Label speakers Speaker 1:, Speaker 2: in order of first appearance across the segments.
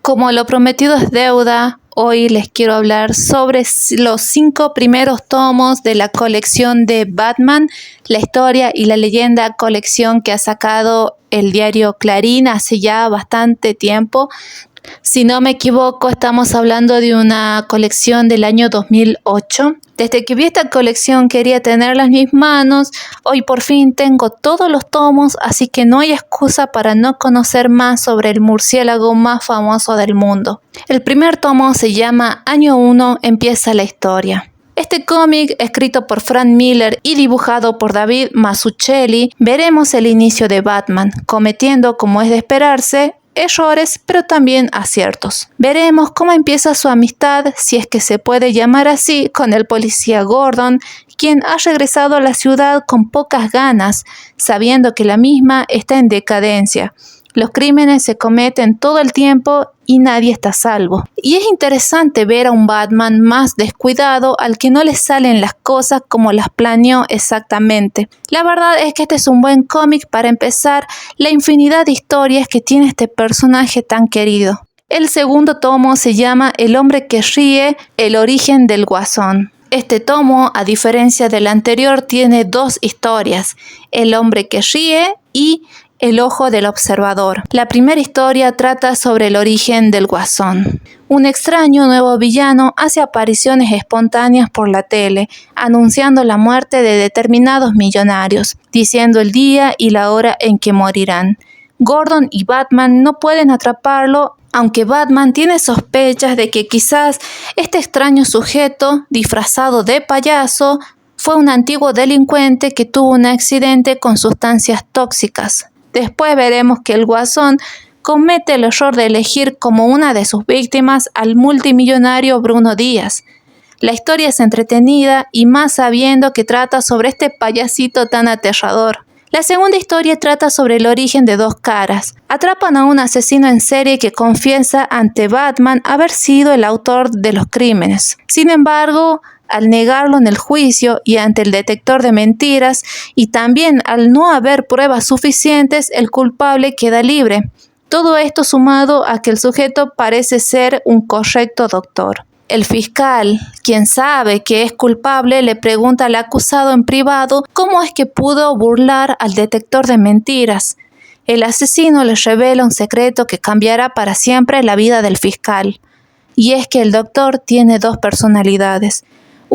Speaker 1: Como lo prometido es deuda, hoy les quiero hablar sobre los 5 primeros tomos de la colección de Batman, la historia y la leyenda, colección que ha sacado el diario Clarín hace ya bastante tiempo. Si no me equivoco, estamos hablando de una colección del año 2008. Desde que vi esta colección quería tenerla en mis manos. Hoy por fin tengo todos los tomos, así que no hay excusa para no conocer más sobre el murciélago más famoso del mundo. El primer tomo se llama Año 1, empieza la historia. Este cómic, escrito por Frank Miller y dibujado por David Mazzucchelli, veremos el inicio de Batman, cometiendo, como es de esperarse, errores, pero también aciertos. Veremos cómo empieza su amistad, si es que se puede llamar así, con el policía Gordon, quien ha regresado a la ciudad con pocas ganas, sabiendo que la misma está en decadencia. Los crímenes se cometen todo el tiempo y nadie está a salvo. Y es interesante ver a un Batman más descuidado, al que no le salen las cosas como las planeó exactamente. La verdad es que este es un buen cómic para empezar la infinidad de historias que tiene este personaje tan querido. El segundo tomo se llama El hombre que ríe, el origen del Guasón. Este tomo, a diferencia del anterior, tiene 2 historias, El hombre que ríe y El ojo del observador. La primera historia trata sobre el origen del Guasón. Un extraño nuevo villano hace apariciones espontáneas por la tele, anunciando la muerte de determinados millonarios, diciendo el día y la hora en que morirán. Gordon y Batman no pueden atraparlo, aunque Batman tiene sospechas de que quizás este extraño sujeto, disfrazado de payaso, fue un antiguo delincuente que tuvo un accidente con sustancias tóxicas. Después veremos que el Guasón comete el error de elegir como una de sus víctimas al multimillonario Bruno Díaz. La historia es entretenida y más sabiendo que trata sobre este payasito tan aterrador. La segunda historia trata sobre el origen de Dos Caras. Atrapan a un asesino en serie que confiesa ante Batman haber sido el autor de los crímenes. Sin embargo, al negarlo en el juicio y ante el detector de mentiras, y también al no haber pruebas suficientes, el culpable queda libre. Todo esto sumado a que el sujeto parece ser un correcto doctor. El fiscal, quien sabe que es culpable, le pregunta al acusado en privado cómo es que pudo burlar al detector de mentiras. El asesino le revela un secreto que cambiará para siempre la vida del fiscal. Y es que el doctor tiene 2 personalidades.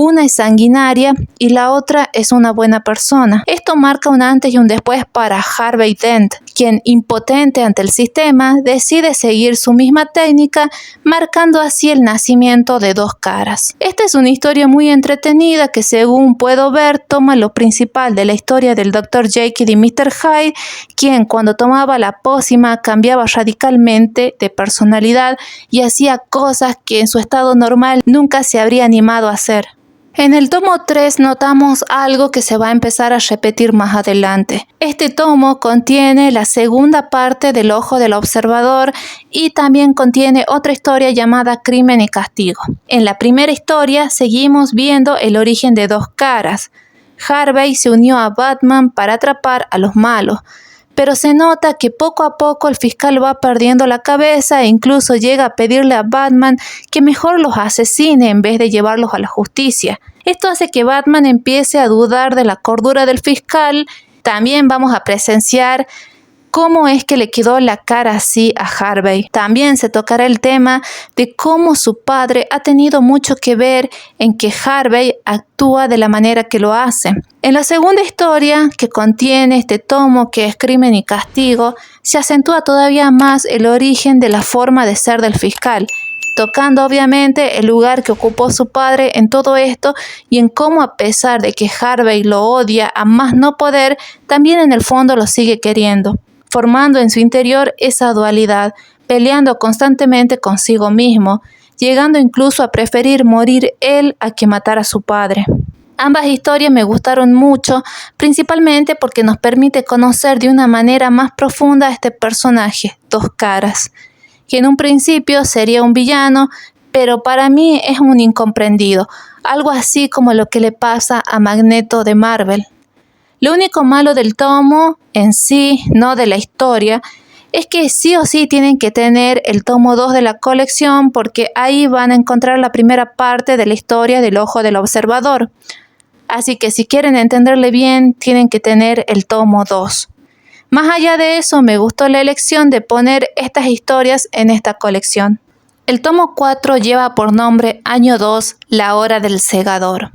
Speaker 1: Una es sanguinaria y la otra es una buena persona. Esto marca un antes y un después para Harvey Dent, quien, impotente ante el sistema, decide seguir su misma técnica, marcando así el nacimiento de Dos Caras. Esta es una historia muy entretenida que, según puedo ver, toma lo principal de la historia del Dr. Jekyll y Mr. Hyde, quien cuando tomaba la pócima cambiaba radicalmente de personalidad y hacía cosas que en su estado normal nunca se habría animado a hacer. En el tomo 3 notamos algo que se va a empezar a repetir más adelante. Este tomo contiene la segunda parte del ojo del observador y también contiene otra historia llamada Crimen y Castigo. En la primera historia seguimos viendo el origen de Dos Caras. Harvey se unió a Batman para atrapar a los malos, pero se nota que poco a poco el fiscal va perdiendo la cabeza e incluso llega a pedirle a Batman que mejor los asesine en vez de llevarlos a la justicia. Esto hace que Batman empiece a dudar de la cordura del fiscal. También vamos a presenciar cómo es que le quedó la cara así a Harvey. También se tocará el tema de cómo su padre ha tenido mucho que ver en que Harvey actúa de la manera que lo hace. En la segunda historia, que contiene este tomo, que es Crimen y Castigo, se acentúa todavía más el origen de la forma de ser del fiscal, tocando obviamente el lugar que ocupó su padre en todo esto y en cómo, a pesar de que Harvey lo odia a más no poder, también en el fondo lo sigue queriendo, formando en su interior esa dualidad, peleando constantemente consigo mismo, llegando incluso a preferir morir él a que matar a su padre. Ambas historias me gustaron mucho, principalmente porque nos permite conocer de una manera más profunda a este personaje, Dos Caras, que en un principio sería un villano, pero para mí es un incomprendido, algo así como lo que le pasa a Magneto de Marvel. Lo único malo del tomo en sí, no de la historia, es que sí o sí tienen que tener el tomo 2 de la colección porque ahí van a encontrar la primera parte de la historia del ojo del observador. Así que si quieren entenderle bien, tienen que tener el tomo 2. Más allá de eso, me gustó la elección de poner estas historias en esta colección. El tomo 4 lleva por nombre Año 2, La Hora del Segador.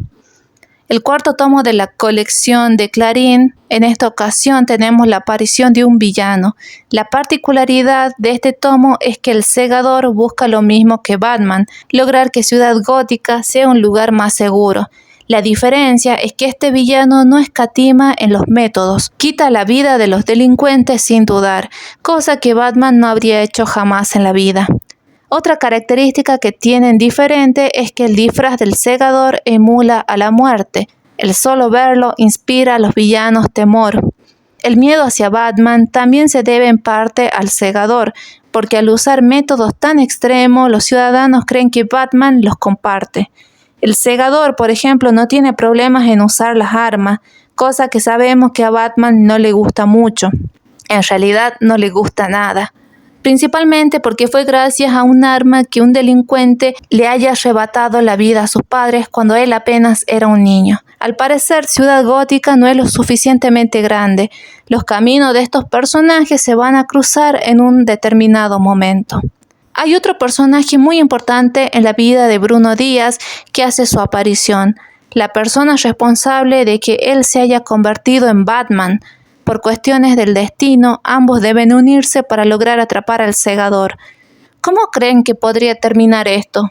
Speaker 1: El cuarto tomo de la colección de Clarín, en esta ocasión tenemos la aparición de un villano. La particularidad de este tomo es que el Segador busca lo mismo que Batman, lograr que Ciudad Gótica sea un lugar más seguro. La diferencia es que este villano no escatima en los métodos, quita la vida de los delincuentes sin dudar, cosa que Batman no habría hecho jamás en la vida. Otra característica que tienen diferente es que el disfraz del Segador emula a la muerte. El solo verlo inspira a los villanos temor. El miedo hacia Batman también se debe en parte al Segador, porque al usar métodos tan extremos, los ciudadanos creen que Batman los comparte. El Segador, por ejemplo, no tiene problemas en usar las armas, cosa que sabemos que a Batman no le gusta mucho. En realidad no le gusta nada. Principalmente porque fue gracias a un arma que un delincuente le haya arrebatado la vida a sus padres cuando él apenas era un niño. Al parecer, Ciudad Gótica no es lo suficientemente grande. Los caminos de estos personajes se van a cruzar en un determinado momento. Hay otro personaje muy importante en la vida de Bruno Díaz que hace su aparición, la persona responsable de que él se haya convertido en Batman. Por cuestiones del destino, ambos deben unirse para lograr atrapar al Segador. ¿Cómo creen que podría terminar esto?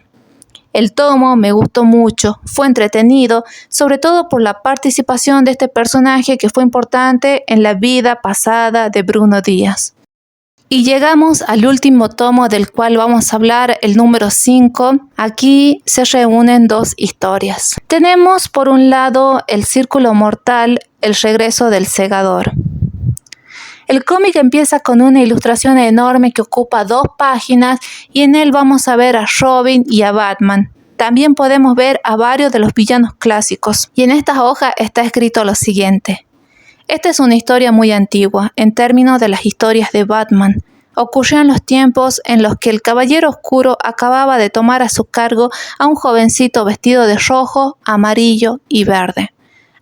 Speaker 1: El tomo me gustó mucho, fue entretenido, sobre todo por la participación de este personaje que fue importante en la vida pasada de Bruno Díaz. Y llegamos al último tomo del cual vamos a hablar, el número 5. Aquí se reúnen dos historias. Tenemos por un lado El Círculo Mortal, el regreso del Segador. El cómic empieza con una ilustración enorme que ocupa 2 páginas y en él vamos a ver a Robin y a Batman. También podemos ver a varios de los villanos clásicos. Y en estas hojas está escrito lo siguiente. Esta es una historia muy antigua, en términos de las historias de Batman. Ocurrió en los tiempos en los que el Caballero Oscuro acababa de tomar a su cargo a un jovencito vestido de rojo, amarillo y verde.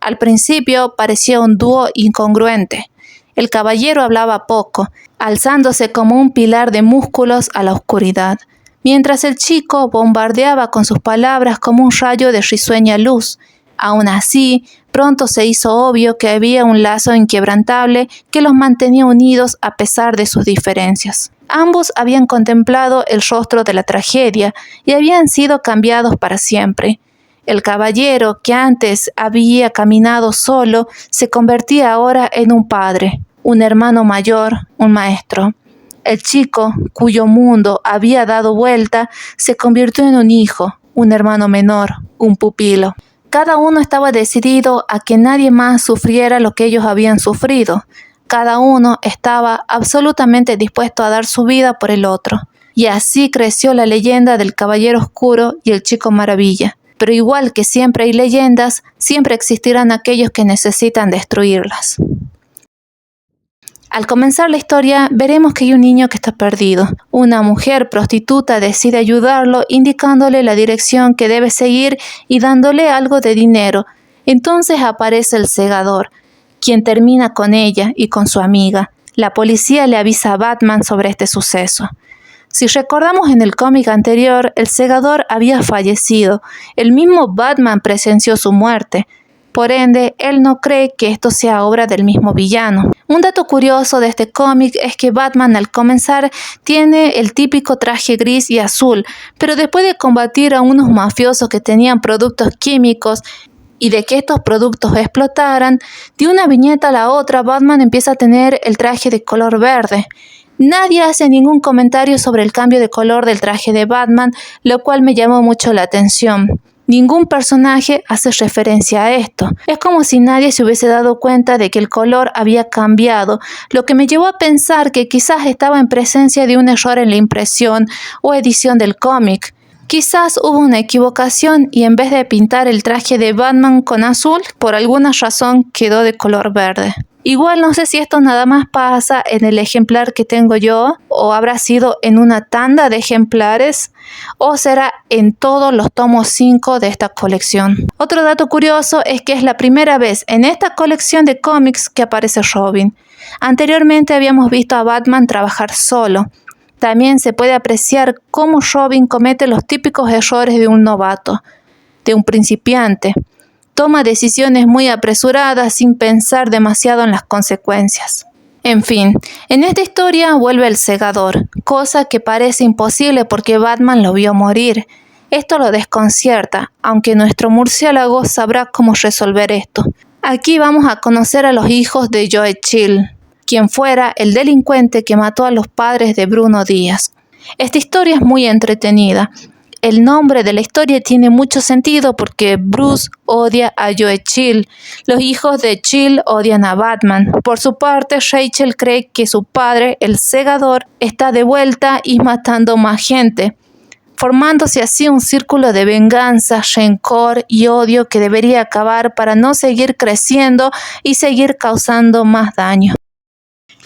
Speaker 1: Al principio parecía un dúo incongruente. El caballero hablaba poco, alzándose como un pilar de músculos a la oscuridad, mientras el chico bombardeaba con sus palabras como un rayo de risueña luz. Aún así, pronto se hizo obvio que había un lazo inquebrantable que los mantenía unidos a pesar de sus diferencias. Ambos habían contemplado el rostro de la tragedia y habían sido cambiados para siempre. El caballero, que antes había caminado solo, se convertía ahora en un padre, un hermano mayor, un maestro. El chico, cuyo mundo había dado vuelta, se convirtió en un hijo, un hermano menor, un pupilo. Cada uno estaba decidido a que nadie más sufriera lo que ellos habían sufrido. Cada uno estaba absolutamente dispuesto a dar su vida por el otro. Y así creció la leyenda del Caballero Oscuro y el Chico Maravilla. Pero igual que siempre hay leyendas, siempre existirán aquellos que necesitan destruirlas. Al comenzar la historia, veremos que hay un niño que está perdido. Una mujer prostituta decide ayudarlo, indicándole la dirección que debe seguir y dándole algo de dinero. Entonces aparece el Segador, quien termina con ella y con su amiga. La policía le avisa a Batman sobre este suceso. Si recordamos en el cómic anterior, el Segador había fallecido. El mismo Batman presenció su muerte. Por ende, él no cree que esto sea obra del mismo villano. Un dato curioso de este cómic es que Batman al comenzar tiene el típico traje gris y azul, pero después de combatir a unos mafiosos que tenían productos químicos y de que estos productos explotaran, de una viñeta a la otra Batman empieza a tener el traje de color verde. Nadie hace ningún comentario sobre el cambio de color del traje de Batman, lo cual me llamó mucho la atención. Ningún personaje hace referencia a esto. Es como si nadie se hubiese dado cuenta de que el color había cambiado, lo que me llevó a pensar que quizás estaba en presencia de un error en la impresión o edición del cómic. Quizás hubo una equivocación y en vez de pintar el traje de Batman con azul, por alguna razón quedó de color verde. Igual no sé si esto nada más pasa en el ejemplar que tengo yo, o habrá sido en una tanda de ejemplares, o será en todos los tomos 5 de esta colección. Otro dato curioso es que es la primera vez en esta colección de cómics que aparece Robin. Anteriormente habíamos visto a Batman trabajar solo. También se puede apreciar cómo Robin comete los típicos errores de un novato, de un principiante. Toma decisiones muy apresuradas sin pensar demasiado en las consecuencias. En fin, en esta historia vuelve el segador, cosa que parece imposible porque Batman lo vio morir. Esto lo desconcierta, aunque nuestro murciélago sabrá cómo resolver esto. Aquí vamos a conocer a los hijos de Joe Chill, quien fuera el delincuente que mató a los padres de Bruno Díaz. Esta historia es muy entretenida. El nombre de la historia tiene mucho sentido porque Bruce odia a Joe Chill. Los hijos de Chill odian a Batman. Por su parte, Rachel cree que su padre, el segador, está de vuelta y matando más gente, formándose así un círculo de venganza, rencor y odio que debería acabar para no seguir creciendo y seguir causando más daño.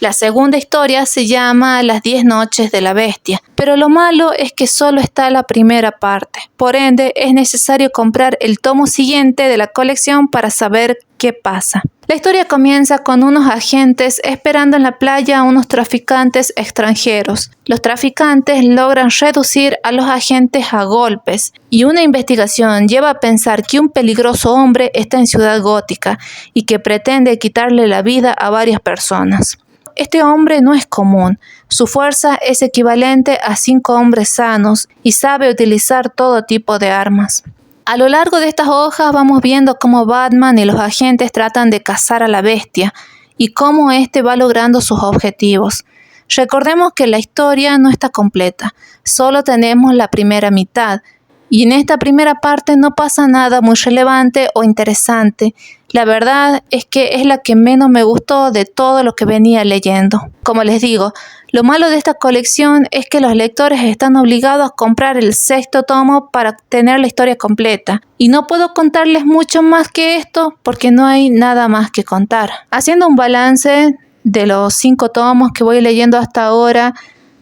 Speaker 1: La segunda historia se llama Las 10 noches de la bestia, pero lo malo es que solo está la primera parte. Por ende, es necesario comprar el tomo siguiente de la colección para saber qué pasa. La historia comienza con unos agentes esperando en la playa a unos traficantes extranjeros. Los traficantes logran reducir a los agentes a golpes y una investigación lleva a pensar que un peligroso hombre está en Ciudad Gótica y que pretende quitarle la vida a varias personas. Este hombre no es común. Su fuerza es equivalente a 5 hombres sanos y sabe utilizar todo tipo de armas. A lo largo de estas hojas vamos viendo cómo Batman y los agentes tratan de cazar a la bestia y cómo éste va logrando sus objetivos. Recordemos que la historia no está completa, solo tenemos la primera mitad. Y en esta primera parte no pasa nada muy relevante o interesante. La verdad es que es la que menos me gustó de todo lo que venía leyendo. Como les digo, lo malo de esta colección es que los lectores están obligados a comprar el 6º tomo para tener la historia completa. Y no puedo contarles mucho más que esto porque no hay nada más que contar. Haciendo un balance de los 5 tomos que voy leyendo hasta ahora,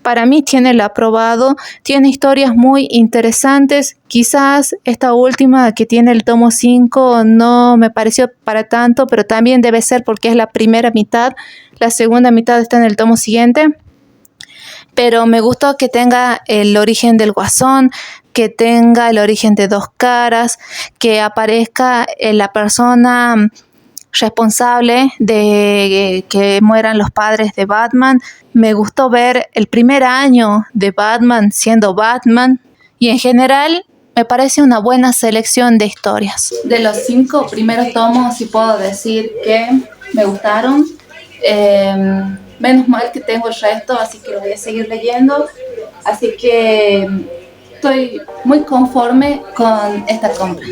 Speaker 1: para mí tiene el aprobado, tiene historias muy interesantes. Quizás esta última que tiene el tomo 5 no me pareció para tanto, pero también debe ser porque es la primera mitad. La segunda mitad está en el tomo siguiente. Pero me gustó que tenga el origen del Guasón, que tenga el origen de Dos Caras, que aparezca la persona responsable de que mueran los padres de Batman. Me gustó ver el primer año de Batman siendo Batman y en general me parece una buena selección de historias. De los 5 primeros tomos sí puedo decir que me gustaron. Menos mal que tengo el resto, así que lo voy a seguir leyendo. Así que estoy muy conforme con esta compra.